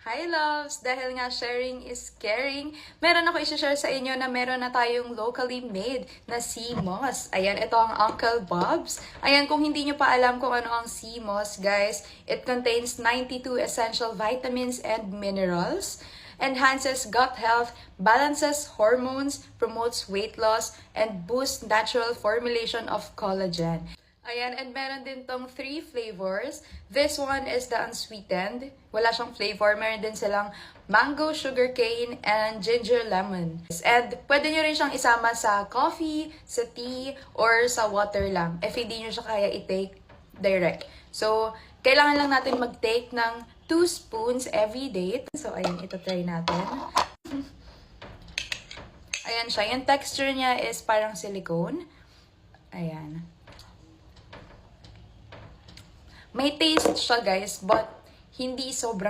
Hi loves! Dahil nga sharing is caring, meron ako i-share sa inyo na meron na tayong locally made na sea moss. Ayan, ito ang Uncle Bob's. Ayan, kung hindi nyo pa alam kung ano ang sea moss, guys, it contains 92 essential vitamins and minerals, enhances gut health, balances hormones, promotes weight loss, and boosts natural formulation of collagen. Ayan, and meron din tong 3 flavors. This one is the unsweetened. Wala siyang flavor. Meron din silang mango, sugarcane, and ginger lemon. And pwede nyo rin siyang isama sa coffee, sa tea, or sa water lang. If hindi nyo siya kaya i-take direct. So, kailangan lang natin mag-take ng 2 spoons every day. So, ayan, ito try natin. Ayan siya. Yung texture niya is parang silicone. Ayan. May taste siya guys, but hindi sobrang